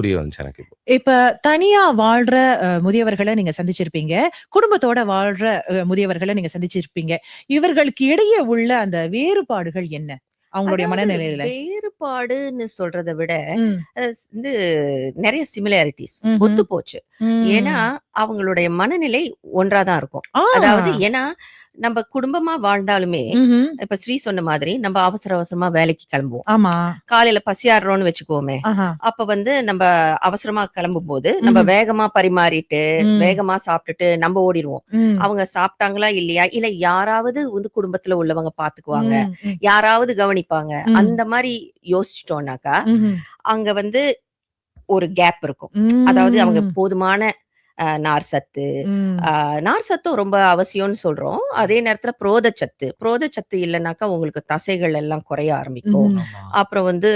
புரிய வந்துச்சு எனக்கு இப்போ. இப்ப தனியா வாழ்ற முதியவர்கள நீங்க சந்திச்சிருப்பீங்க. குடும்பத்தோட வாழ்ற முதியவர்கள நீங்க சந்திச்சிருப்பீங்க. இவர்களுக்கு இடையே உள்ள அந்த வேறுபாடுகள் என்ன? அவங்களுடைய அதாவது மனநிலையில? வேறுபாடுன்னு சொல்றத விட, ம். வந்து நெறைய சிமிலாரிட்டீஸ் ம்ஹ்ம். ஒத்து போச்சு. ஏன்னா, ம். அவங்களுடைய மனநிலை ஒன்றா தான் இருக்கும். ஆ. அதாவது ஏன்னா, நம்ப குடும்பமா வாழ்ந்தாலுமே, ம்ஹ்ம். இப்ப ஸ்ரீ சொன்ன மாதிரி நம்ப அவசர அவசரமா வேலைக்கு கிளம்புவோம். ஆமா. காலையில பசியாறுறோம்னு வச்சுக்குவோமே, ஆஹா. அப்ப வந்து நம்ப அவசரமா கிளம்பும்போது, நம்ப ம்ஹ்ம். வேகமா பரிமாறிட்டு, ம். வேகமா சாப்பிட்டுட்டு நம்ப ஓடிருவோம். ம். அவங்க சாப்பிட்டாங்களா இல்லையா? இல்ல யாராவது வந்து குடும்பத்துல உள்ளவங்க பாத்துக்குவாங்க. ம். ம். யாராவது கவனிப்பாங்க. ம். அந்த மாரி யோசிச்சுட்டோம்னாக்கா, ம்ஹ்ம். அங்க வந்து ஒரு கேப் இருக்கும். அதாவது அவங்க ம். போதுமான நார் சத்து, ம். நார் சத்தும் ரொம்ப அவசியம்னு சொல்றோம். அதே நேரத்துல புரோதச்சத்து. புரோதச்சத்து இல்லனாக்கா உங்களுக்கு தசைகள் எல்லாம் குறைய ஆரம்பிக்கும். ம்ஹ்ம். ஆமா. அப்புறம் வந்து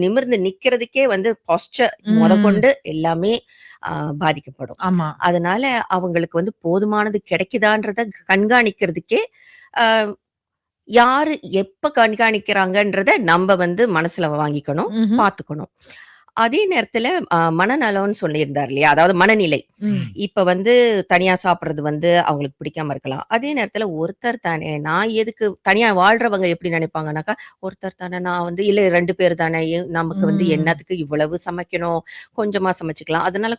நிமிர்ந்து நிக்கிறதுக்கே வந்து பாஸ்சர் ம். மொதற்கொண்டு எல்லாமே அ பாதிக்கப்படும். ஆமா. அதனால அவங்களுக்கு வந்து போதுமானது கிடைக்குதான்றத கண்காணிக்கிறதுக்கே, அ யாரு எப்ப கண்காணிக்கிறாங்கன்றத நம்ப வந்து மனசுல வாங்கிக்கணும், ம்ஹ்ம். பாத்துக்கணும். அதே நேரத்துல மனநலம்னு சொல்லியிருந்தார் இல்லையா? அதாவது மனநிலை. ம். இப்ப வந்து தனியா சாப்பிடுறது வந்து அவங்களுக்கு பிடிக்காம இருக்கலாம். அதே நேரத்துல ஒருத்தர் தானே, நான் எதுக்கு தனியா வாழ்றவங்க எப்படி நினைப்பாங்கன்னாக்கா, ஒருத்தர் தானே நான் வந்து இல்ல 2 பேர் தானே, நமக்கு வந்து ம். என்னத்துக்கு இவ்வளவு சமைக்கணும், கொஞ்சமா சமைச்சுக்கலாம். அதனால